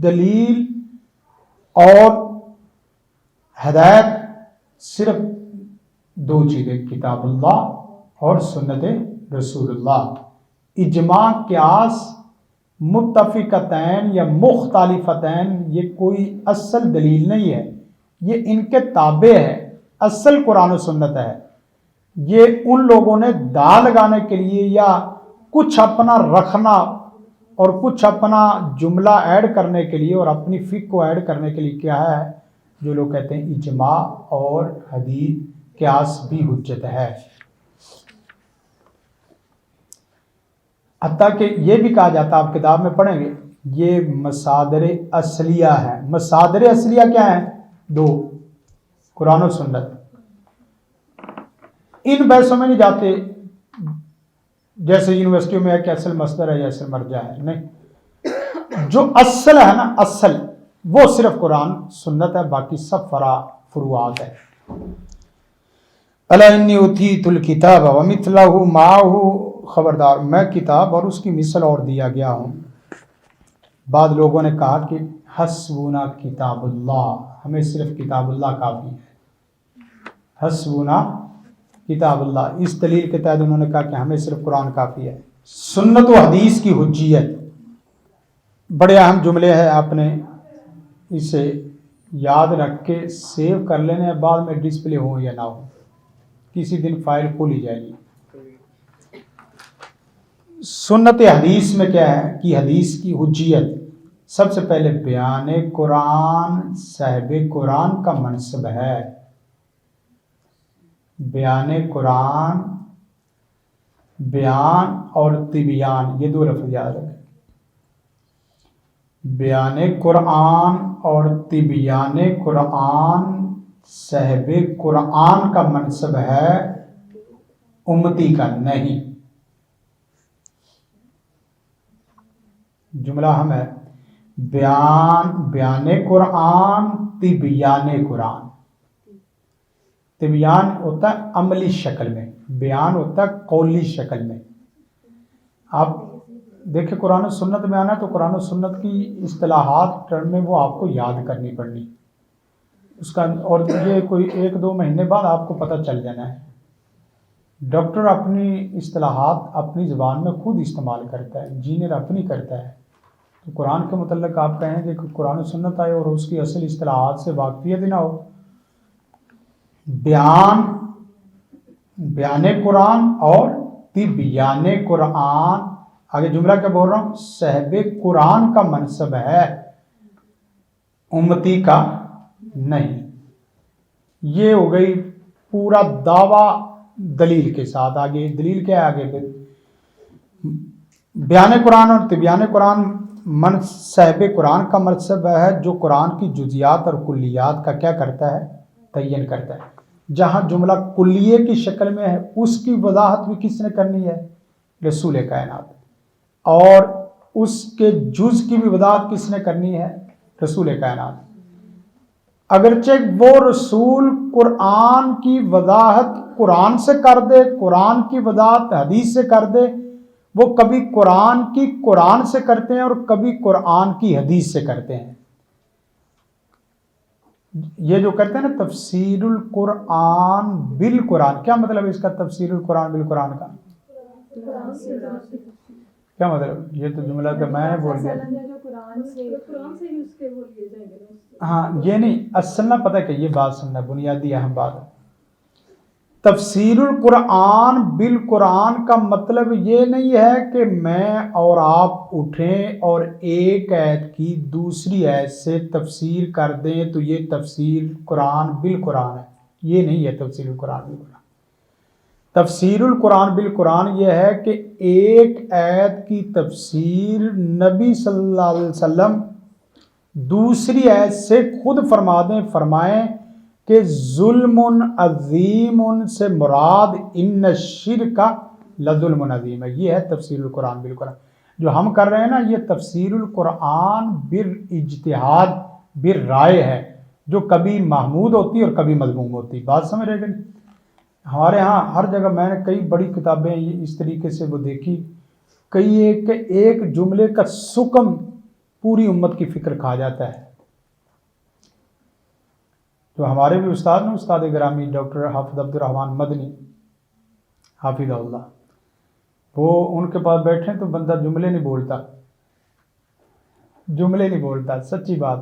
دلیل اور ہدایت صرف دو چیزیں، کتاب اللہ اور سنت رسول اللہ. اجماع قیاس متفقتین یا مختلفتین یہ کوئی اصل دلیل نہیں ہے، یہ ان کے تابع ہے. اصل قرآن و سنت ہے. یہ ان لوگوں نے دا لگانے کے لیے یا کچھ اپنا رکھنا اور کچھ اپنا جملہ ایڈ کرنے کے لیے اور اپنی فقہ کو ایڈ کرنے کے لیے کیا ہے، جو لوگ کہتے ہیں اجماع اور حدیث قیاس بھی حجت ہے. حتیٰ کہ یہ بھی کہا جاتا ہے، آپ کتاب میں پڑھیں گے، یہ مصادر اصلیہ ہے. مصادر اصلیہ کیا ہیں؟ دو، قرآن و سنت. ان بحثوں میں نہیں جاتے جیسے یونیورسٹیوں میں ہے کہ اصل مصدر ہے یا اصل مرجع ہے. نہیں، جو اصل ہے نا، اصل وہ صرف قرآن سنت ہے، باقی سب فروعات ہے. الا انی اوتیت الکتاب ومثلہ معہ، خبردار میں کتاب اور اس کی مثل اور دیا گیا ہوں. بعض لوگوں نے کہا کہ حسبنا کتاب اللہ، ہمیں صرف کتاب اللہ کافی ہے. حسبنا کتاب اللہ، اس دلیل کے تحت انہوں نے کہا کہ ہمیں صرف قرآن کافی ہے. سنت و حدیث کی حجیت، بڑے اہم جملے ہیں، آپ نے اسے یاد رکھ کے سیو کر لینے، بعد میں ڈسپلے ہو یا نہ ہو، کسی دن فائل کھول ہی جائے گی. سنت حدیث میں کیا ہے کہ حدیث کی حجیت سب سے پہلے بیان قرآن صاحب قرآن کا منصب ہے. بیان قرآن، بیان اور تبیان، یہ دو لفظ یاد رکھیں. بیان قرآن اور تبیان قرآن صاحب قرآن کا منصب ہے، امتی کا نہیں. جملہ ہم ہے بیان قرآن تبیان قرآن. تبیان ہوتا ہے عملی شکل میں، بیان ہوتا ہے قولی شکل میں. آپ دیکھیں قرآن و سنت میں آنا تو قرآن و سنت کی اصطلاحات ٹرم میں وہ آپ کو یاد کرنی پڑنی اس کا، اور یہ کوئی 1-2 مہینے بعد آپ کو پتہ چل جانا ہے. ڈاکٹر اپنی اصطلاحات اپنی زبان میں خود استعمال کرتا ہے، انجینئر اپنی کرتا ہے. تو قرآن کے متعلق آپ کہیں کہ قرآن و سنت آئے اور اس کی اصل اصطلاحات سے واقفیت ہی نہ ہو. بیان قرآن اور تبیان قرآن، آگے جملہ کیا بول رہا ہوں، صاحب قرآن کا منصب ہے، امتی کا نہیں. یہ ہو گئی پورا دعویٰ دلیل کے ساتھ. آگے دلیل کیا ہے؟ آگے بیان قرآن اور تبیان قرآن صاحب قرآن کا منصب ہے، جو قرآن کی جزیات اور کلیات کا کیا کرتا ہے؟ تعین کرتا ہے. جہاں جملہ کلیے کی شکل میں ہے اس کی وضاحت بھی کس نے کرنی ہے؟ رسول کائنات. اور اس کے جز کی بھی وضاحت کس نے کرنی ہے؟ رسول کائنات. اگرچہ وہ رسول قرآن کی وضاحت قرآن سے کر دے، قرآن کی وضاحت حدیث سے کر دے، وہ کبھی قرآن کی قرآن سے کرتے ہیں اور کبھی قرآن کی حدیث سے کرتے ہیں۔ یہ جو کرتے ہیں نا تفسیر القرآن بالقرآن، کیا مطلب ہے اس کا تفسیر القرآن بالقرآن کا؟ کیا مطلب؟ یہ تو جملہ کہ میں نے بول دیا۔ ہاں یہ نہیں، اصل نہ پتہ کہ یہ بات سننا بنیادی اہم بات ہے۔ تفسیر القرآن بالقرآن کا مطلب یہ نہیں ہے کہ میں اور آپ اٹھیں اور ایک آیت کی دوسری آیت سے تفسیر کر دیں تو یہ تفسیر قرآن بالقرآن ہے، یہ نہیں ہے تفسیر القرآن بالقرآن۔ تفسیر القرآن بالقرآن یہ ہے کہ ایک آیت کی تفسیر نبی صلی اللہ علیہ وسلم دوسری آیت سے خود فرما دیں، فرمائیں کہ ظلم عظیم سے مراد ان الشرک لظلم عظیم ہے۔ یہ ہے تفسیر القرآن بالقرآن۔ جو ہم کر رہے ہیں نا یہ تفسیر القرآن بالاجتہاد بالرائے ہے، جو کبھی محمود ہوتی اور کبھی مذموم ہوتی۔ بات سمجھ رہے کہ نہیں؟ ہمارے ہاں ہر جگہ میں نے کئی بڑی کتابیں اس طریقے سے وہ دیکھی، کئی ایک جملے کا سکم پوری امت کی فکر کھا جاتا ہے۔ جو ہمارے بھی استاد نے، استاد گرامی ڈاکٹر حافظ عبد الرحمن مدنی حافظ اللہ، وہ ان کے پاس بیٹھے تو بندہ جملے نہیں بولتا، سچی بات۔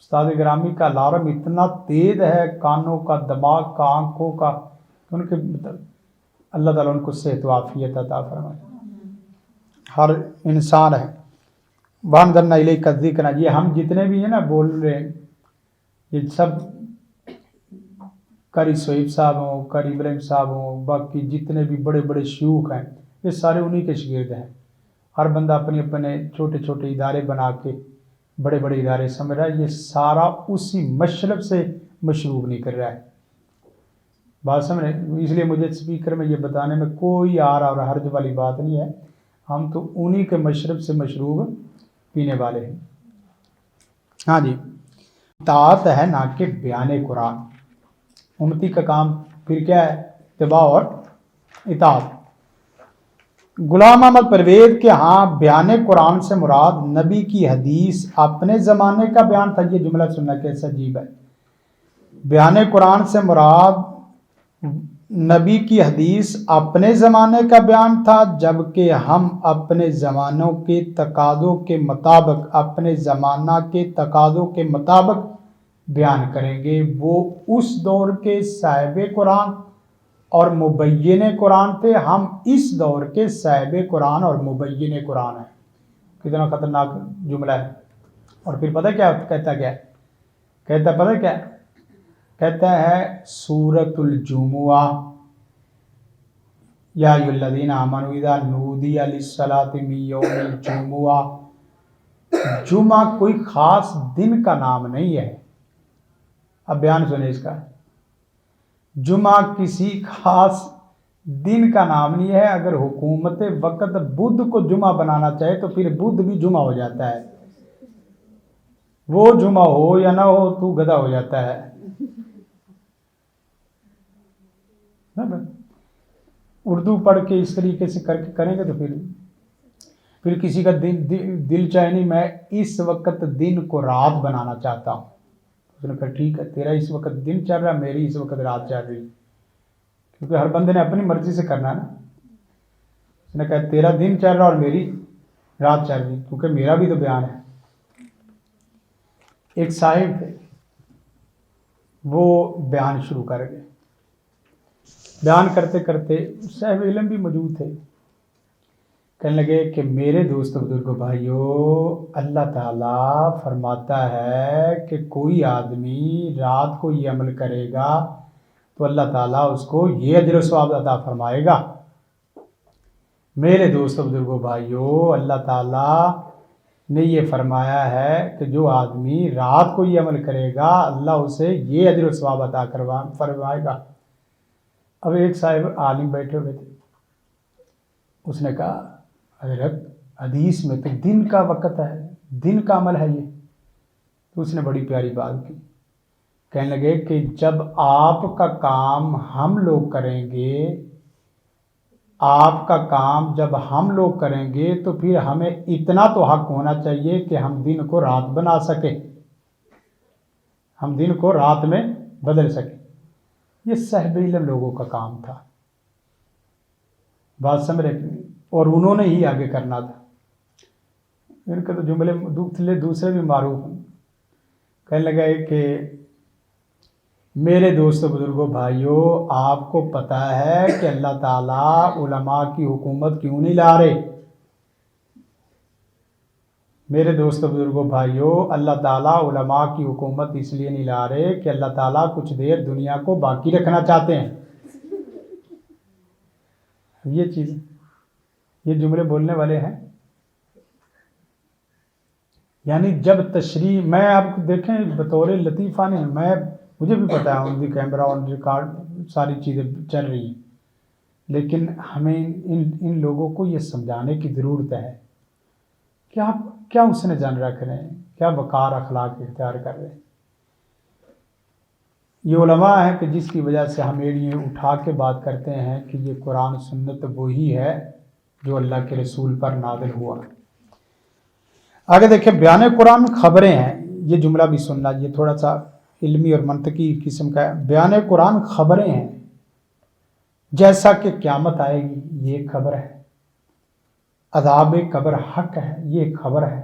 استاد گرامی کا الارم اتنا تیز ہے، کانوں کا، دماغ کا، آنکھوں کا، ان کے اللہ تعالیٰ ان کو صحت و عافیت عطا فرمائے۔ ہر انسان ہے وَأَنزَلْنَا إِلَيْكَ الذِّكْرَ، یہ ہم جتنے بھی ہیں نا بول رہے ہیں، یہ سب قاری سہیب صاحب ہوں، قاری ابراہیم صاحب ہوں، باقی جتنے بھی بڑے بڑے شیوخ ہیں، یہ سارے انہی کے شاگرد ہیں۔ ہر بندہ اپنے اپنے چھوٹے چھوٹے ادارے بنا کے بڑے بڑے ادارے سمجھ رہا ہے، یہ سارا اسی مشرب سے مشروب نہیں کر رہا ہے۔ بات سمجھ رہے ہیں؟ اس لیے مجھے اسپیکر میں یہ بتانے میں کوئی آر اور حرج والی بات نہیں ہے، ہم تو انہی کے مشرب سے مشروب پینے والے ہیں۔ ہاں جی، اطاعت ہے نہ کہ بیان قرآن۔ امتی کا کام پھر کیا ہے؟ اتباع اور اطاعت۔ غلام احمد پرویز کے ہاں بیان قرآن سے مراد نبی کی حدیث اپنے زمانے کا بیان تھا۔ یہ جملہ سننا کیسا عجیب ہے۔ بیان قرآن سے مراد نبی کی حدیث اپنے زمانے کا بیان تھا، جبکہ ہم اپنے زمانوں کے تقاضوں کے مطابق بیان کریں گے۔ وہ اس دور کے صاحب قرآن اور مبین قرآن تھے، ہم اس دور کے صاحب قرآن اور مبین قرآن ہیں۔ کتنا خطرناک جملہ ہے۔ اور پھر پتہ کیا کہتا کہتا ہے سورۃ الجمعہ، یا ایھا الذین آمنوا اذا نودی للصلاۃ من یوم الجمعہ۔ جمعہ کوئی خاص دن کا نام نہیں ہے۔ اب بیان سنیں اس کا۔ جمعہ کسی خاص دن کا نام نہیں ہے۔ اگر حکومت وقت بدھ کو جمعہ بنانا چاہے تو پھر بدھ بھی جمعہ ہو جاتا ہے۔ وہ جمعہ ہو یا نہ ہو تو گدھا ہو جاتا ہے۔ اردو پڑھ کے اس طریقے سے کریں گے تو پھر کسی کا دل چاہے نہیں میں اس وقت دن کو رات بنانا چاہتا ہوں، اس نے کہا ٹھیک ہے، تیرا اس وقت دن چل رہا ہے، میری اس وقت رات چل رہی، کیونکہ ہر بندے نے اپنی مرضی سے کرنا ہے نا۔ اس نے کہا تیرا دن چل رہا اور میری رات چل رہی، کیونکہ میرا بھی تو بیان ہے۔ ایک صاحب تھے، وہ بیان شروع کر گئے۔ بیان کرتے کرتے صاحب علم بھی موجود تھے، کہنے لگے کہ میرے دوست بزرگوں بھائیو، اللہ تعالیٰ فرماتا ہے کہ کوئی آدمی رات کو یہ عمل کرے گا تو اللہ تعالیٰ اس کو یہ اجر و ثواب عطا فرمائے گا۔ میرے دوست بزرگوں بھائیو، اللہ تعالیٰ نے یہ فرمایا ہے کہ جو آدمی رات کو یہ عمل کرے گا اللہ اسے یہ اجر و ثواب عطا فرمائے گا۔ اب ایک صاحب عالم بیٹھے ہوئے تھے، اس نے کہا حضرت حدیث میں تو دن کا وقت ہے، دن کا عمل ہے یہ۔ تو اس نے بڑی پیاری بات کی، کہنے لگے کہ جب آپ کا کام ہم لوگ کریں گے آپ کا کام جب ہم لوگ کریں گے تو پھر ہمیں اتنا تو حق ہونا چاہیے کہ ہم دن کو رات بنا سکیں، ہم دن کو رات میں بدل سکیں۔ یہ صاحب علم لوگوں کا کام تھا، بات سمجھ رہے، اور انہوں نے ہی آگے کرنا تھا۔ ان کے تو جملے دوسرے بھی معروف ہیں، کہنے لگا کہ میرے دوستوں بزرگوں بھائیوں، آپ کو پتہ ہے کہ اللہ تعالیٰ علماء کی حکومت کیوں نہیں لا رہے؟ میرے دوستوں بزرگوں بھائیوں، اللہ تعالیٰ علماء کی حکومت اس لیے نہیں لا رہے کہ اللہ تعالیٰ کچھ دیر دنیا کو باقی رکھنا چاہتے ہیں۔ یہ چیز، یہ جملے بولنے والے ہیں۔ یعنی جب تشریح، میں آپ کو دیکھیں بطور لطیفہ نہیں، مجھے بھی پتہ ہے ان کی کیمرہ آن ریکارڈ ساری چیزیں چل رہی ہیں، لیکن ہمیں ان لوگوں کو یہ سمجھانے کی ضرورت ہے کہ آپ کیا حسن جان رکھ رہے ہیں، کیا وقار اخلاق اختیار کر رہے ہیں۔ یہ علماء ہیں کہ جس کی وجہ سے ہم ایڑیاں اٹھا کے بات کرتے ہیں کہ یہ قرآن سنت وہی ہے جو اللہ کے رسول پر نازل ہوا۔ آگے دیکھیں، بیان قرآن خبریں ہیں، یہ جملہ بھی سننا، یہ تھوڑا سا علمی اور منطقی قسم کا ہے۔ بیان قرآن خبریں ہیں، جیسا کہ قیامت آئے گی یہ ایک خبر ہے، عذاب قبر حق ہے یہ ایک خبر ہے،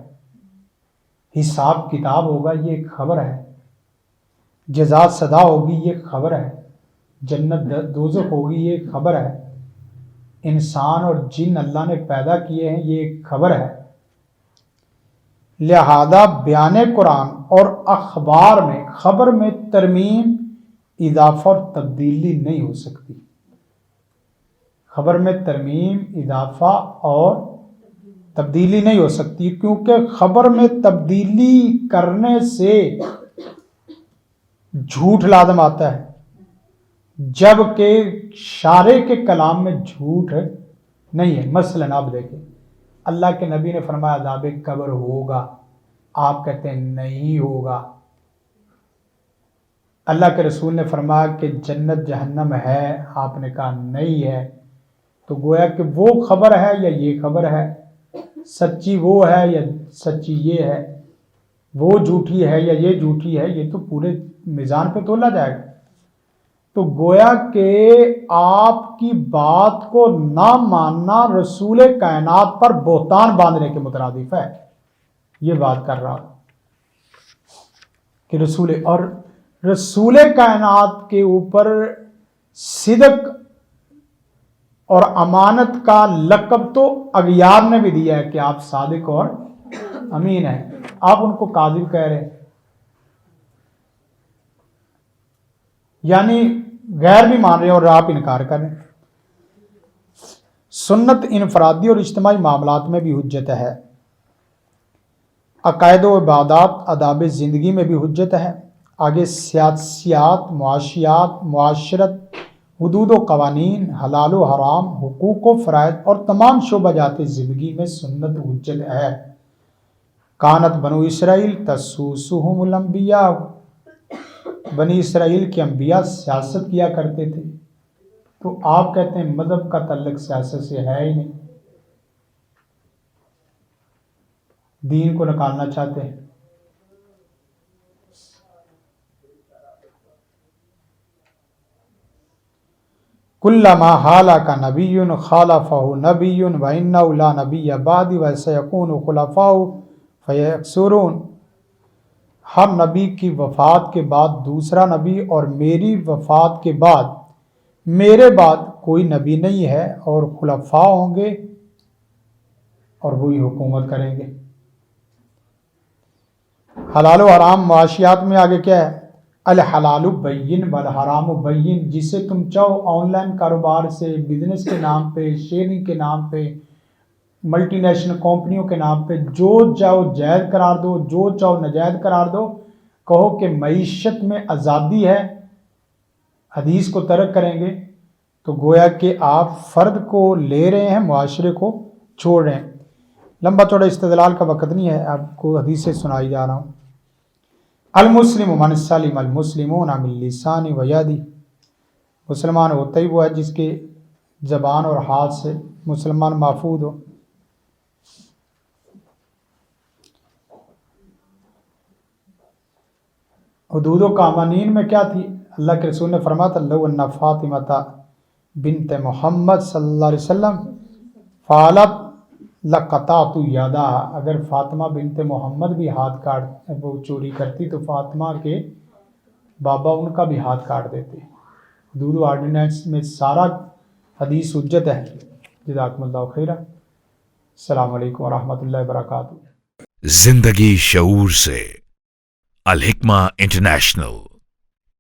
حساب کتاب ہوگا یہ ایک خبر ہے، جزا سزا ہوگی یہ ایک خبر ہے، جنت دوزخ ہوگی یہ ایک خبر ہے، انسان اور جن اللہ نے پیدا کیے ہیں یہ ایک خبر ہے۔ لہذا بیان قرآن اور اخبار میں، خبر میں ترمیم، اضافہ اور تبدیلی نہیں ہو سکتی۔ خبر میں ترمیم، اضافہ اور تبدیلی نہیں ہو سکتی، کیونکہ خبر میں تبدیلی کرنے سے جھوٹ لازم آتا ہے، جبکہ شارع کے کلام میں جھوٹ نہیں ہے۔ مثلاً آپ دیکھیں، اللہ کے نبی نے فرمایا عذاب قبر ہوگا، آپ کہتے ہیں نہیں ہوگا۔ اللہ کے رسول نے فرمایا کہ جنت جہنم ہے، آپ نے کہا نہیں ہے۔ تو گویا کہ وہ خبر ہے یا یہ خبر ہے، سچی وہ ہے یا سچی یہ ہے، وہ جھوٹی ہے یا یہ جھوٹی ہے، یہ تو پورے میزان پہ تولا جائے گا۔ تو گویا کہ آپ کی بات کو نہ ماننا رسول کائنات پر بہتان باندھنے کے مترادف ہے۔ یہ بات کر رہا کہ رسول کائنات کے اوپر صدق اور امانت کا لقب تو اغیار نے بھی دیا ہے کہ آپ صادق اور امین ہیں، آپ ان کو کاذب کہہ رہے ہیں، یعنی غیر بھی مان رہے ہیں اور آپ انکار کر رہے ہیں۔ سنت انفرادی اور اجتماعی معاملات میں بھی حجت ہے، عقائد و عبادات، آداب زندگی میں بھی حجت ہے۔ آگے سیاسیات، معاشیات، معاشرت، حدود و قوانین، حلال و حرام، حقوق و فرائض اور تمام شعبہ جات زندگی میں سنت حجت ہے۔ کانت بنو اسرائیل تسوسہم الانبیاء، بنی اسرائیل کے انبیاء سیاست کیا کرتے تھے، تو آپ کہتے ہیں مذہب کا تعلق سیاست سے ہے ہی نہیں، دین کو نکالنا چاہتے ہیں۔ کلما ہالک نبی خالفہ نبی وانہ لا نبی بعدی وسیکون خلفاء فیکثرون، ہر نبی کی وفات کے بعد دوسرا نبی اور میری وفات کے بعد میرے بعد کوئی نبی نہیں ہے، اور خلفاء ہوں گے اور وہی حکومت کریں گے۔ حلال و حرام معاشیات میں آگے کیا ہے؟ الحلال بین والحرام بین، جسے تم چاہو آن لائن کاروبار سے، بزنس کے نام پہ، شیئرنگ کے نام پہ، ملٹی نیشنل کمپنیوں کے نام پہ جو چاہو جائز قرار دو، جو چاہو ناجائز قرار دو، کہو کہ معیشت میں آزادی ہے، حدیث کو ترک کریں گے، تو گویا کہ آپ فرد کو لے رہے ہیں، معاشرے کو چھوڑ رہے ہیں۔ لمبا چوڑا استدلال کا وقت نہیں ہے، آپ کو حدیثیں سنائی جا رہا ہوں۔ المسلم من سلم المسلمون من لسانی و یدی، مسلمان ہوتا ہی وہ ہے زبان اور ہاتھ سے مسلمان محفوظ ہو۔ حدود و قوانین میں کیا تھی؟ اللہ کے رسول نے فرمایا تھا لو ان فاطمہ بنت محمد صلی اللہ علیہ وسلم فعلت لقطعت یدها، اگر فاطمہ بنت محمد بھی ہاتھ کاٹ وہ چوری کرتی تو فاطمہ کے بابا ان کا بھی ہاتھ کاٹ دیتے۔ حدود و آرڈیننس میں سارا حدیث حجت ہے۔ جزاکم اللہ خیرہ۔ السلام علیکم ورحمۃ اللہ وبرکاتہ۔ زندگی شعور سے، الحکمہ انٹرنیشنل۔